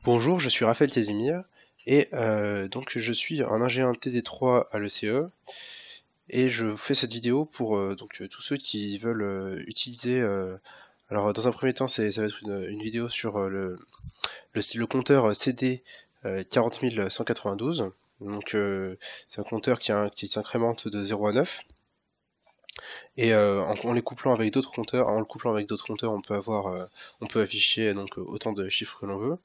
Bonjour, je suis Raphaël Casimir et donc je suis un ingénieur TD3 à l'ECE et je fais cette vidéo pour tous ceux qui veulent utiliser. Alors dans un premier temps, ça va être une vidéo sur le compteur CD 40192. Donc c'est un compteur qui s'incrémente de 0 à 9 et en les couplant avec d'autres compteurs, on peut afficher donc autant de chiffres que l'on veut.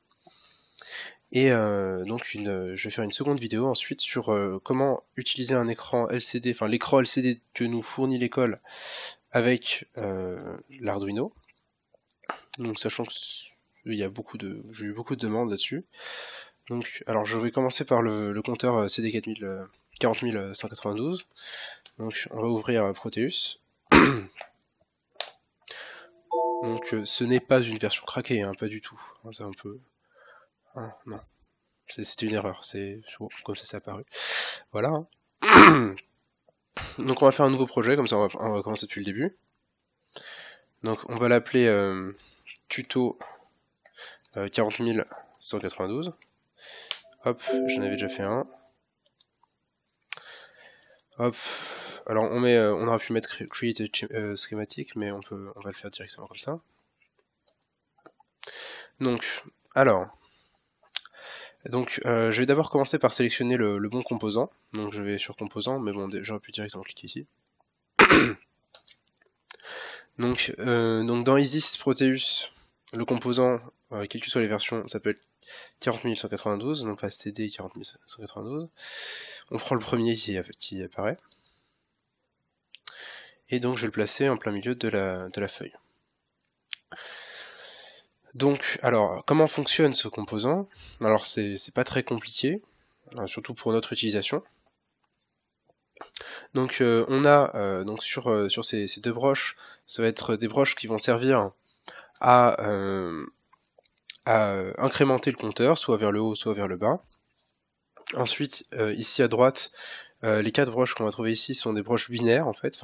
Et je vais faire une seconde vidéo ensuite sur comment utiliser un écran LCD, enfin l'écran LCD que nous fournit l'école avec l'Arduino. Donc sachant que j'ai eu beaucoup de demandes là-dessus. Donc alors je vais commencer par le compteur CD 40192. Donc on va ouvrir Proteus. Donc ce n'est pas une version craquée, hein, pas du tout. C'est un peu. Ah, non, c'était une erreur, c'est comme ça apparu. Voilà. Donc on va faire un nouveau projet, comme ça on va commencer depuis le début. Donc on va l'appeler tuto 40192. Hop, j'en avais déjà fait un. Hop, alors on aurait pu mettre create schematic, mais on va le faire directement comme ça. Donc, je vais d'abord commencer par sélectionner le bon composant. Donc je vais sur composant, mais bon, j'aurais pu directement cliquer ici. Donc dans Isis Proteus, le composant, quelles que soient les versions, s'appelle 40192, donc la CD 40192. On prend le premier qui apparaît. Et donc je vais le placer en plein milieu de la feuille. Donc, alors, comment fonctionne ce composant? Alors, c'est pas très compliqué, surtout pour notre utilisation. Donc, on a donc sur ces deux broches, ça va être des broches qui vont servir à incrémenter le compteur, soit vers le haut, soit vers le bas. Ensuite, ici à droite, les quatre broches qu'on va trouver ici sont des broches binaires en fait,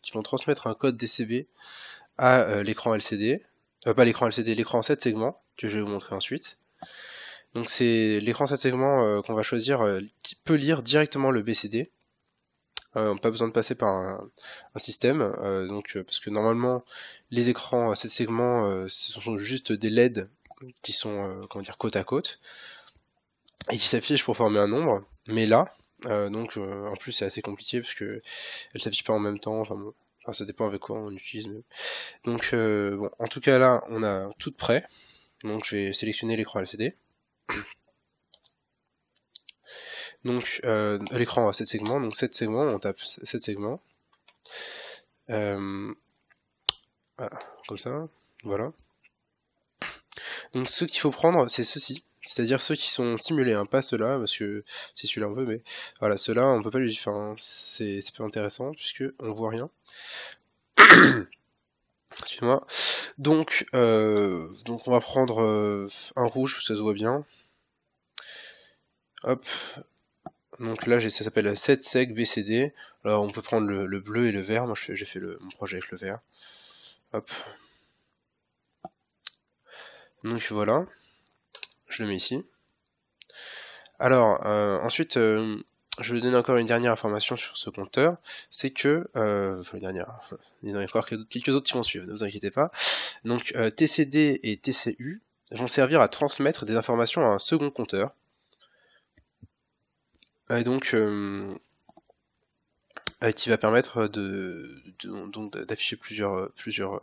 qui vont transmettre un code DCB à l'écran LCD, pas l'écran LCD, l'écran 7 segments que je vais vous montrer ensuite. Donc c'est l'écran 7 segments qu'on va choisir qui peut lire directement le BCD. Pas besoin de passer par un système, parce que normalement les écrans 7 segments ce sont juste des LED qui sont côte à côte et qui s'affichent pour former un nombre. Mais là, en plus c'est assez compliqué parce que elles s'affichent pas en même temps. Enfin ça dépend avec quoi on utilise. Mais... Donc bon, en tout cas là, on a tout prêt. Donc je vais sélectionner l'écran LCD. Donc l'écran a 7 segments, donc 7 segments, on tape 7 segments. Voilà, comme ça, voilà. Donc ceux qu'il faut prendre, c'est ceux-ci. C'est-à-dire ceux qui sont simulés, hein, pas ceux-là, parce que c'est celui-là on veut, mais voilà, ceux-là on peut pas les. Enfin, c'est pas intéressant puisque on voit rien. Excuse-moi. Donc on va prendre un rouge, parce que ça se voit bien. Hop. Donc là, ça s'appelle 7 seg BCD. Alors on peut prendre le bleu et le vert. Moi j'ai fait mon projet avec le vert. Hop. Donc voilà. Je le mets ici. Alors ensuite, je vais donner encore une dernière information sur ce compteur. C'est que, enfin une dernière, il y en a encore quelques autres qui vont suivre, ne vous inquiétez pas. Donc TCD et TCU vont servir à transmettre des informations à un second compteur. Et donc qui va permettre d'afficher plusieurs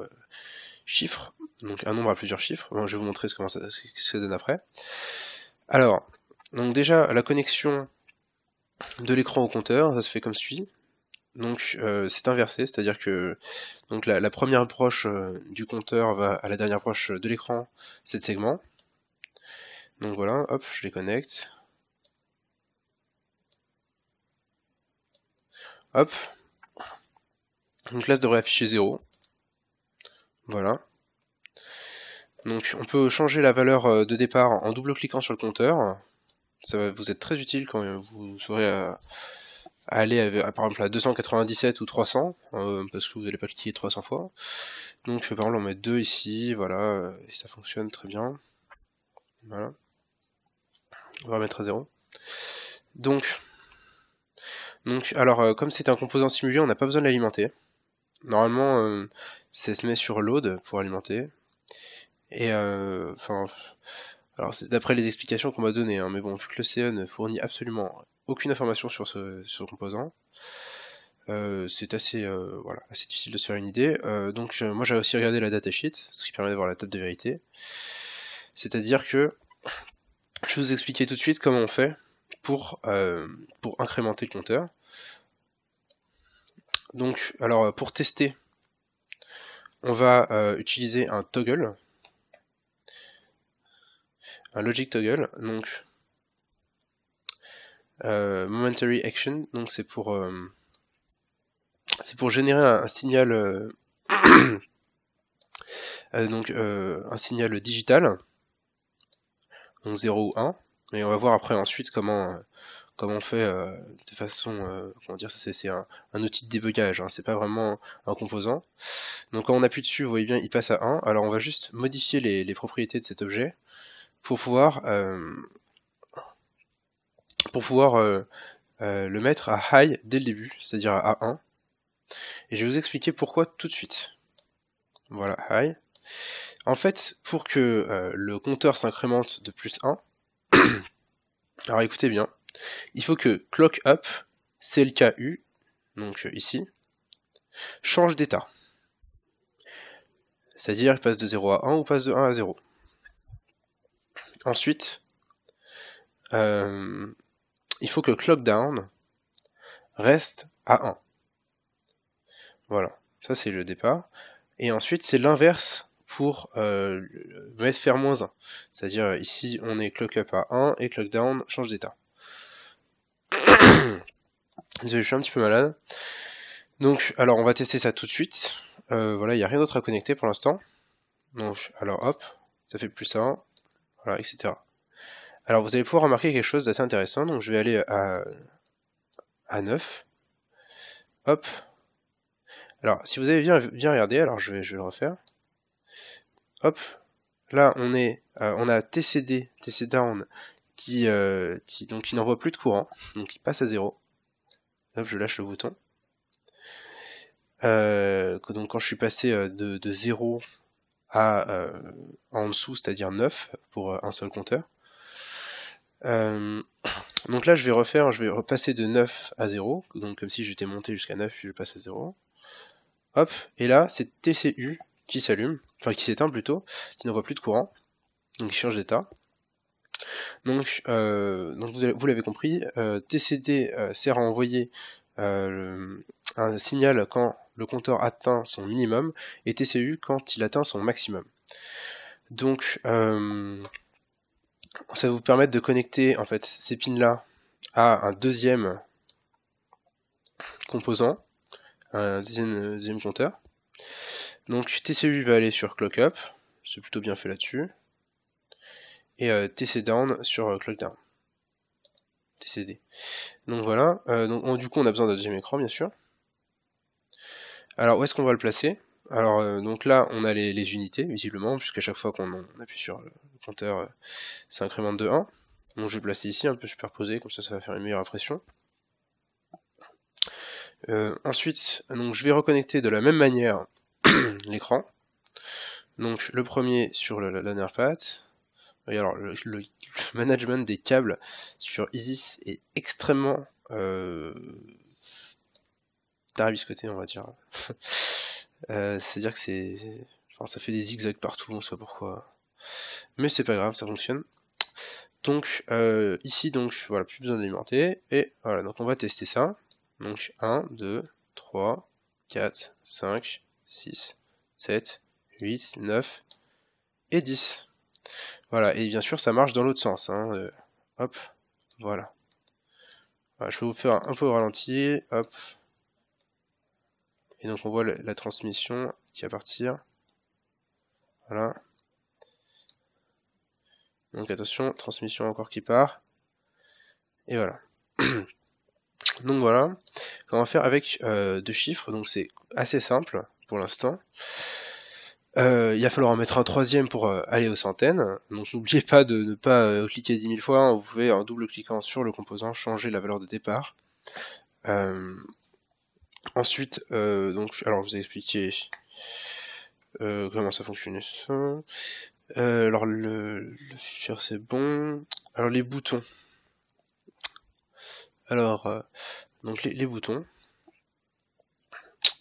chiffres, donc un nombre à plusieurs chiffres. Bon, je vais vous montrer ce que ça donne après. Alors, donc déjà la connexion de l'écran au compteur, ça se fait comme suit. Donc c'est inversé, c'est-à-dire que donc la première broche du compteur va à la dernière broche de l'écran, 7 segments. Donc voilà, hop, je les connecte. Hop. Donc là, ça devrait afficher 0. Voilà. Donc on peut changer la valeur de départ en double-cliquant sur le compteur. Ça va vous être très utile quand vous saurez à aller par exemple à 297 ou 300, parce que vous n'allez pas cliquer 300 fois. Donc par exemple on met 2 ici, voilà, et ça fonctionne très bien. Voilà. On va remettre à 0. Donc alors, comme c'est un composant simulé, on n'a pas besoin de l'alimenter. Normalement, ça se met sur load pour alimenter. Et enfin, alors c'est d'après les explications qu'on m'a données, hein, mais bon, vu que le CE ne fournit absolument aucune information sur ce composant, c'est assez, voilà, assez difficile de se faire une idée. Donc moi j'ai aussi regardé la datasheet, ce qui permet d'avoir la table de vérité. C'est-à-dire que je vais vous expliquer tout de suite comment on fait pour incrémenter le compteur. Donc, alors pour tester, on va utiliser un toggle, un logic toggle, donc momentary action, donc c'est pour générer un signal donc un signal digital, donc 0 ou 1, et on va voir après ensuite comment on fait de façon, comment dire, c'est un outil de débugage, hein, c'est pas vraiment un composant. Donc quand on appuie dessus, vous voyez bien, il passe à 1, alors on va juste modifier les propriétés de cet objet pour pouvoir le mettre à high dès le début, c'est-à-dire à 1. Et je vais vous expliquer pourquoi tout de suite. Voilà, high. En fait, pour que le compteur s'incrémente de plus 1, alors écoutez bien, il faut que clock up, CLKU, donc ici, change d'état. C'est-à-dire il passe de 0 à 1 ou passe de 1 à 0. Ensuite, il faut que clock down reste à 1. Voilà, ça c'est le départ. Et ensuite c'est l'inverse pour mettre faire moins 1. C'est-à-dire ici on est clock up à 1 et clock down change d'état. Désolé, je suis un petit peu malade. Donc alors on va tester ça tout de suite. Voilà, il n'y a rien d'autre à connecter pour l'instant. Donc alors hop, ça fait plus 1, voilà, etc. Alors vous allez pouvoir remarquer quelque chose d'assez intéressant. Donc je vais aller à 9. Hop. Alors si vous avez bien regardé, alors je vais le refaire. Hop. Là on a TCD, TC down qui n'envoie plus de courant, donc il passe à 0. Hop, je lâche le bouton. Donc quand je suis passé de 0 à en dessous, c'est-à-dire 9 pour un seul compteur. Donc là je vais repasser de 9 à 0, donc comme si j'étais monté jusqu'à 9, puis je passe à 0. Hop, et là c'est TCU qui s'allume, enfin qui s'éteint plutôt, qui n'envoie plus de courant, donc il change d'état. Donc vous l'avez compris, TCD sert à envoyer un signal quand le compteur atteint son minimum, et TCU quand il atteint son maximum. Donc ça va vous permettre de connecter en fait ces pins là à un deuxième composant, un deuxième compteur. Donc TCU va aller sur clock up, c'est plutôt bien fait là-dessus, et TC down sur clock down, TCD. Donc voilà, du coup on a besoin d'un deuxième écran bien sûr. Alors où est-ce qu'on va le placer? Alors donc là on a les unités visiblement, puisqu'à chaque fois qu'on appuie sur le compteur, ça incrémente de 1. Donc je vais le placer ici, un peu superposé, comme ça va faire une meilleure impression. Ensuite, donc je vais reconnecter de la même manière l'écran. Donc le premier sur le NARPAT. Et alors le management des câbles sur Isis est extrêmement tarabiscoté, on va dire. C'est-à-dire que ça fait des zigzags partout, on sait pas pourquoi. Mais c'est pas grave, ça fonctionne. Donc ici, donc voilà, plus besoin d'alimenter. Et voilà, donc on va tester ça. Donc 1, 2, 3, 4, 5, 6, 7, 8, 9 et 10. Voilà, et bien sûr ça marche dans l'autre sens. Hein. Hop, voilà. Voilà. Je vais vous faire un peu au ralenti. Hop. Et donc on voit la transmission qui va partir. Voilà. Donc attention, transmission encore qui part. Et voilà. Donc voilà. On va faire avec deux chiffres, donc c'est assez simple pour l'instant. Il va falloir en mettre un troisième pour aller aux centaines. Donc n'oubliez pas de ne pas cliquer 10 000 fois. Hein. Vous pouvez, en double-cliquant sur le composant, changer la valeur de départ. Ensuite, donc, alors je vous ai expliqué comment ça fonctionnait ça. Alors le fichier c'est bon. Alors les boutons. Alors donc les boutons.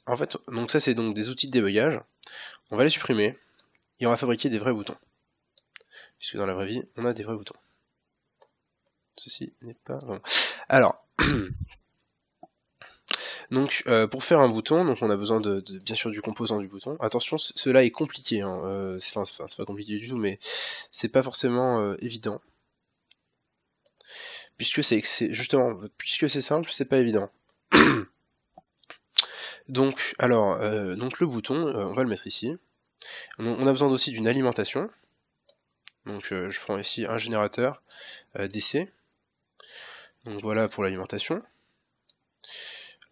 En fait, donc ça c'est donc des outils de débugage. On va les supprimer et on va fabriquer des vrais boutons. Puisque dans la vraie vie, on a des vrais boutons. Ceci n'est pas bon. Alors, donc pour faire un bouton, donc on a besoin bien sûr du composant du bouton. Attention, cela est compliqué. Hein. C'est pas compliqué du tout, mais c'est pas forcément évident. Puisque c'est justement, puisque c'est simple, c'est pas évident. Donc, alors, donc le bouton, on va le mettre ici. On a besoin aussi d'une alimentation. Donc je prends ici un générateur DC. Donc voilà pour l'alimentation.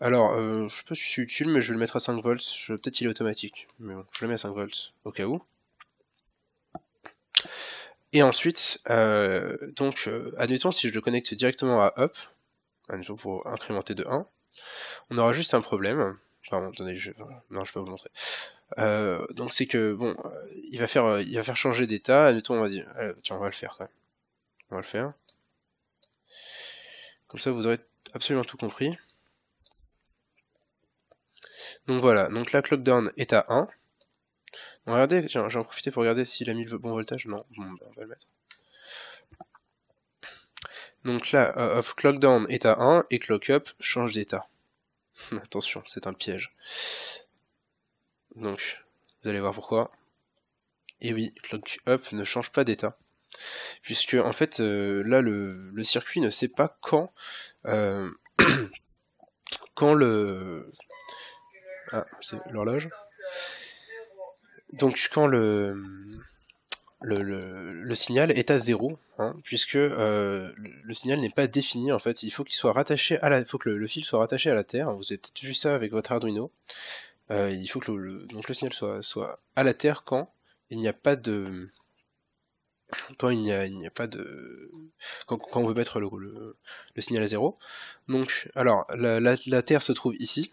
Alors, je sais pas si c'est utile, mais je vais le mettre à 5 volts. Peut-être il est automatique. Mais bon, je le mets à 5 volts au cas où. Et ensuite, donc, admettons si je le connecte directement à up, admettons pour incrémenter de 1, on aura juste un problème. Pardon, attendez, non, je peux vous montrer. Donc c'est que, bon, il va faire changer d'état. Admettons, on va dire, tiens, on va le faire quand même. On va le faire. Comme ça, vous aurez absolument tout compris. Donc voilà, donc la clock down est à 1. On va regarder, tiens, j'en profiter pour regarder s'il a mis le bon voltage. Non, bon, ben, on va le mettre. Donc là, clock down est à 1 et clock up change d'état. Attention, c'est un piège. Donc, vous allez voir pourquoi. Et oui, clock up ne change pas d'état. Puisque, en fait, là, le circuit ne sait pas quand, quand le... Ah, c'est l'horloge. Donc, quand le signal est à 0, hein, puisque le signal n'est pas défini en fait. Il faut qu'il soit rattaché à la, faut que le fil soit rattaché à la terre. Vous avez peut-être vu ça avec votre Arduino. Il faut que donc le signal soit à la terre quand il n'y a pas de, quand il n'y a pas de, quand on veut mettre le signal à 0. Donc, alors la terre se trouve ici.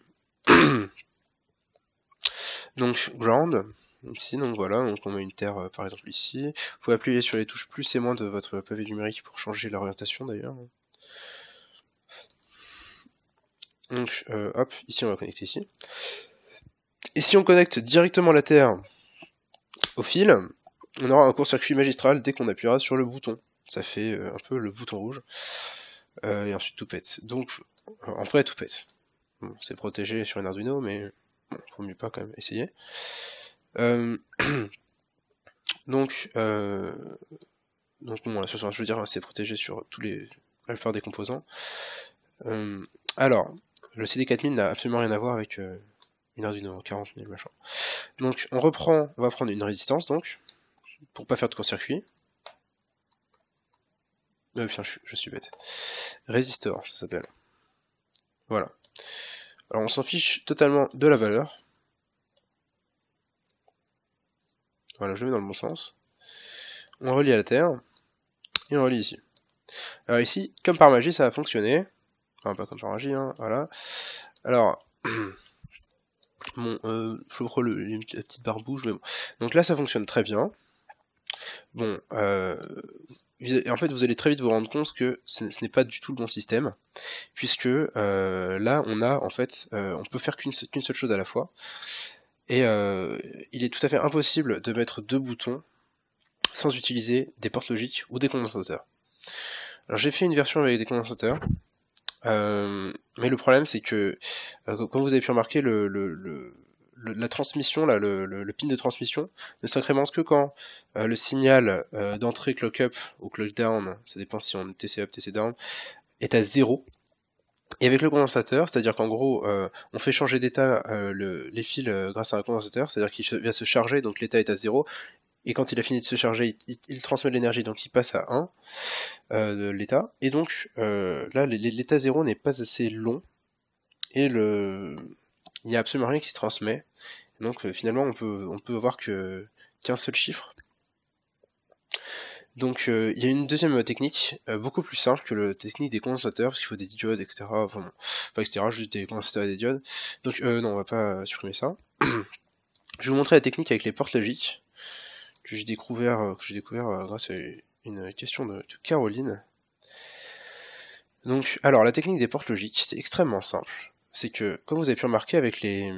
Donc ground. Ici, donc voilà, donc on met une terre par exemple ici. Vous pouvez appuyer sur les touches plus et moins de votre pavé numérique pour changer l'orientation d'ailleurs. Donc hop, ici on va connecter ici. Et si on connecte directement la terre au fil, on aura un court-circuit magistral dès qu'on appuiera sur le bouton. Ça fait un peu le bouton rouge. Et ensuite tout pète. Donc en vrai tout pète. Bon, c'est protégé sur un Arduino, mais bon, faut mieux pas quand même essayer. Donc bon, je veux dire, c'est protégé sur la plupart des composants. Alors, le CD4000 n'a absolument rien à voir avec une Arduino 40 000 machin. Donc on va prendre une résistance donc, pour pas faire de court-circuit. Putain, je suis bête. Résistor, ça s'appelle. Voilà. Alors on s'en fiche totalement de la valeur. Voilà, je le mets dans le bon sens. On relie à la terre. Et on relie ici. Alors ici, comme par magie, ça a fonctionné. Enfin, pas comme par magie, hein, voilà. Alors, bon, je crois la petite barre bouge, mais bon. Donc là, ça fonctionne très bien. Bon, en fait, vous allez très vite vous rendre compte que ce n'est pas du tout le bon système, puisque là, on a, en fait, on peut faire qu'une seule chose à la fois, et il est tout à fait impossible de mettre deux boutons sans utiliser des portes logiques ou des condensateurs. Alors j'ai fait une version avec des condensateurs, mais le problème c'est que, comme vous avez pu remarquer, la transmission, là, le pin de transmission ne s'incrémente que quand le signal d'entrée clock up ou clock down, ça dépend si on est TC up, TC down, est à 0. Et avec le condensateur, c'est-à-dire qu'en gros, on fait changer d'état les fils grâce à un condensateur, c'est-à-dire qu'il va se charger, donc l'état est à 0, et quand il a fini de se charger, il transmet de l'énergie, donc il passe à 1 de l'état, et donc là, l'état 0 n'est pas assez long, et il n'y a absolument rien qui se transmet, Donc finalement on peut avoir qu'un seul chiffre. Donc il y a une deuxième technique, beaucoup plus simple que la technique des condensateurs, parce qu'il faut des diodes, etc. Enfin bon, pas etc, juste des condensateurs et des diodes. Donc non, on va pas supprimer ça. Je vais vous montrer la technique avec les portes logiques, que j'ai découvert, grâce à une question de Caroline. Donc, alors la technique des portes logiques, c'est extrêmement simple. C'est que, comme vous avez pu remarquer avec les...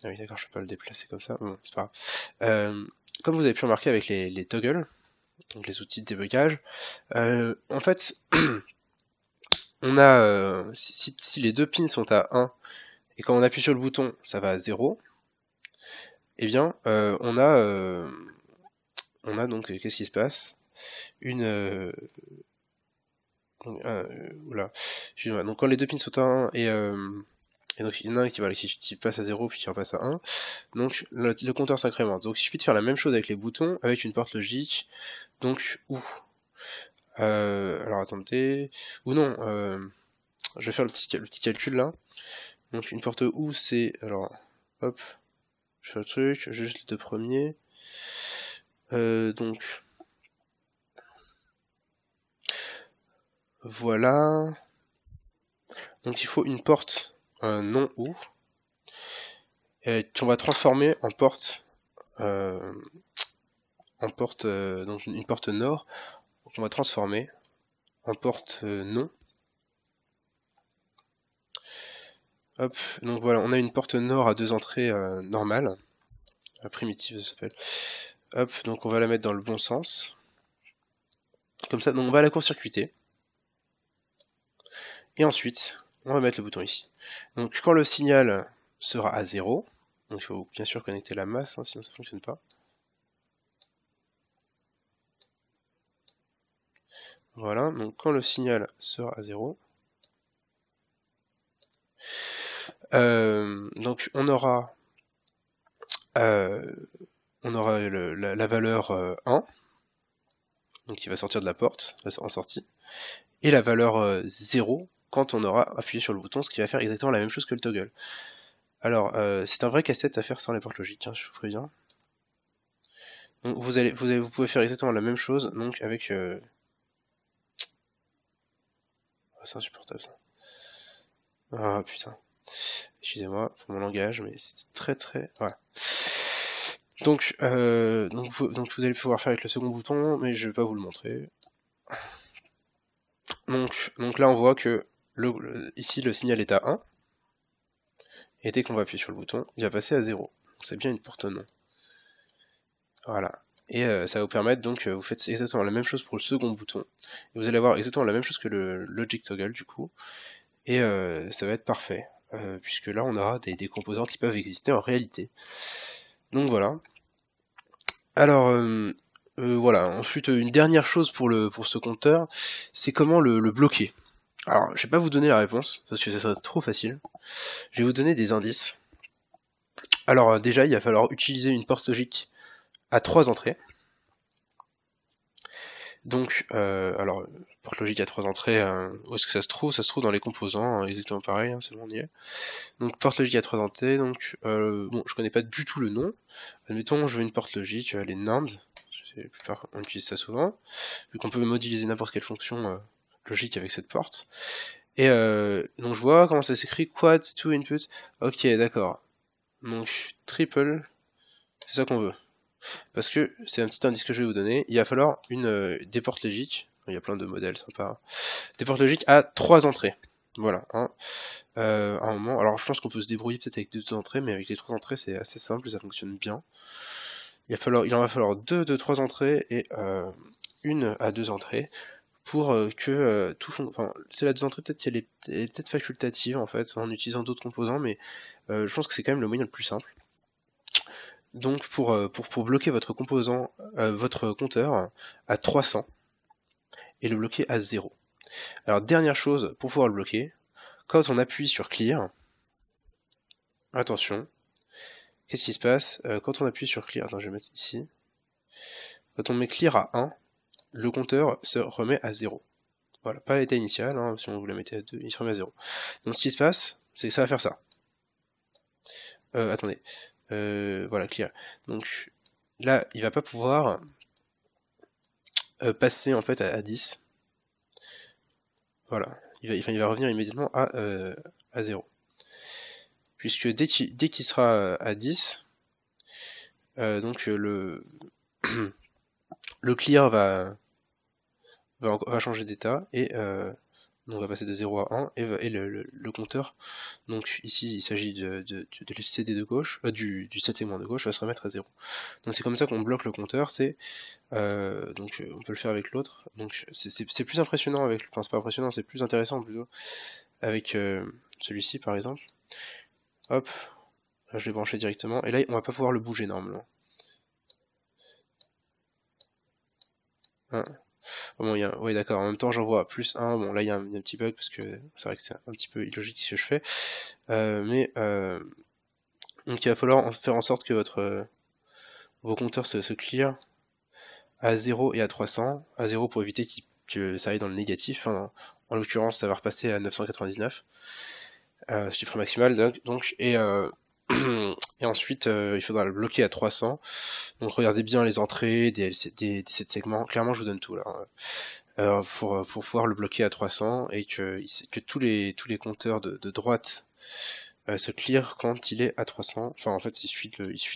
Ah oui, d'accord, je peux pas le déplacer comme ça, bon, c'est pas grave. Comme vous avez pu remarquer avec les toggles, donc les outils de débugage, en fait, on a, si les deux pins sont à 1, et quand on appuie sur le bouton, ça va à 0, eh bien, on a donc, qu'est-ce qui se passe? Une... oula, excusez-moi. Donc quand les deux pins sont à 1 et donc il y en a un qui passe à 0 puis qui repasse à 1, donc le compteur s'incrémente. Donc il suffit de faire la même chose avec les boutons, avec une porte logique, donc ou. Alors attendez, ou non, je vais faire le petit calcul là. Donc une porte ou c'est, alors, hop, je fais le truc, juste les deux premiers. Donc, voilà. Donc il faut une porte non ou, qu'on va transformer en porte, donc une porte nord, qu'on va transformer en porte non. Hop, donc voilà, on a une porte nord à deux entrées normale, primitive ça s'appelle. Hop, donc on va la mettre dans le bon sens. Comme ça, donc on va la court-circuiter. Et ensuite, on va mettre le bouton ici. Donc quand le signal sera à 0, donc il faut bien sûr connecter la masse, hein, sinon ça ne fonctionne pas. Voilà, donc quand le signal sera à 0, donc on aura la valeur 1, donc qui va sortir de la porte en sortie, et la valeur 0 quand on aura appuyé sur le bouton, ce qui va faire exactement la même chose que le toggle. Alors, c'est un vrai casse-tête à faire sans les portes logiques, hein, je vous préviens. Donc vous pouvez faire exactement la même chose, donc avec... Oh, c'est insupportable ça. Ah putain. Excusez-moi pour mon langage, mais c'est très... Voilà. Donc vous allez pouvoir faire avec le second bouton, mais je vais pas vous le montrer. Donc là on voit que ici le signal est à 1, et dès qu'on va appuyer sur le bouton, il va passer à 0. C'est bien une porte non. Voilà. Et ça va vous permettre, donc vous faites exactement la même chose pour le second bouton. Et vous allez avoir exactement la même chose que le Logic Toggle du coup. Et ça va être parfait. Puisque là on aura des composants qui peuvent exister en réalité. Donc voilà. Alors voilà, ensuite une dernière chose pour ce compteur, c'est comment le bloquer. Alors je vais pas vous donner la réponse, parce que ça serait trop facile. Je vais vous donner des indices. Alors déjà il va falloir utiliser une porte logique à 3 entrées. Donc, alors, porte logique à 3 entrées, où est-ce que ça se trouve? Ça se trouve dans les composants, exactement pareil, hein, c'est bon, on y est. Donc, porte logique à 3 entrées, donc, bon, je connais pas du tout le nom. Admettons, je veux une porte logique, les NAND, on utilise ça souvent, vu qu'on peut modéliser n'importe quelle fonction logique avec cette porte. Et donc, je vois comment ça s'écrit, quad to input. Ok, d'accord. Donc, triple, c'est ça qu'on veut. Parce que c'est un petit indice que je vais vous donner, il va falloir des portes logiques, il y a plein de modèles sympas, des portes logiques à 3 entrées. Voilà, hein. À un moment, alors je pense qu'on peut se débrouiller peut-être avec 2 entrées, mais avec les 3 entrées c'est assez simple, ça fonctionne bien. Il en va falloir 2 de 3 entrées et une à 2 entrées pour que tout fonctionne. Enfin, c'est la 2 entrées, peut-être qu'elle est peut-être facultative en fait, en utilisant d'autres composants, mais je pense que c'est quand même le moyen le plus simple. Donc pour bloquer votre composant, votre compteur à 300 et le bloquer à 0. Alors dernière chose pour pouvoir le bloquer, quand on appuie sur clear, attention, qu'est-ce qui se passe quand on appuie sur clear? Attends, je vais mettre ici. Quand on met clear à 1, le compteur se remet à 0. Voilà, pas l'état initial, hein, si on vous la mettez à 2, il se remet à 0. Donc ce qui se passe, c'est que ça va faire ça. Attendez. Voilà, clear. Donc là, il va pas pouvoir passer en fait à 10. Voilà, il va revenir immédiatement à 0. Puisque dès qu'il sera à 10, donc le clear va changer d'état et on va passer de 0 à 1 et le compteur, donc ici il s'agit de CD de gauche, du 7 segment de gauche va se remettre à 0. Donc c'est comme ça qu'on bloque le compteur, donc on peut le faire avec l'autre, donc c'est plus impressionnant avec, enfin c'est pas impressionnant, c'est plus intéressant plutôt avec celui-ci par exemple. Hop, là je l'ai branché directement, et là on va pas pouvoir le bouger normalement. Hein. Bon, oui, d'accord, en même temps j'en vois plus 1, bon là il y a un petit bug parce que c'est vrai que c'est un petit peu illogique ce que je fais, donc il va falloir faire en sorte que vos compteurs se clear à 0 et à 300, à 0 pour éviter que ça aille dans le négatif, enfin, en l'occurrence ça va repasser à 999, chiffre maximal donc et ensuite il faudra le bloquer à 300, donc regardez bien les entrées des 7 segments, clairement je vous donne tout là, pour pouvoir le bloquer à 300 et que tous les compteurs de droite se clear quand il est à 300. Enfin, en fait, il suffit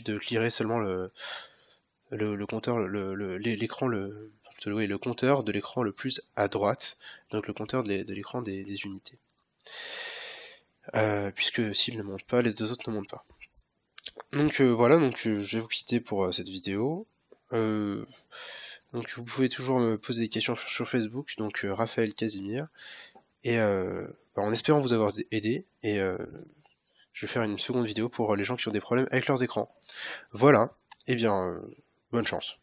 de clearer seulement le compteur, l'écran, oui, le compteur de l'écran le plus à droite, donc le compteur de l'écran des unités. Puisque s'il ne monte pas, les deux autres ne montent pas. Donc voilà, donc je vais vous quitter pour cette vidéo. Donc vous pouvez toujours me poser des questions sur Facebook, donc Raphaël Casimir, et en espérant vous avoir aidé, et je vais faire une seconde vidéo pour les gens qui ont des problèmes avec leurs écrans. Voilà, et bien bonne chance.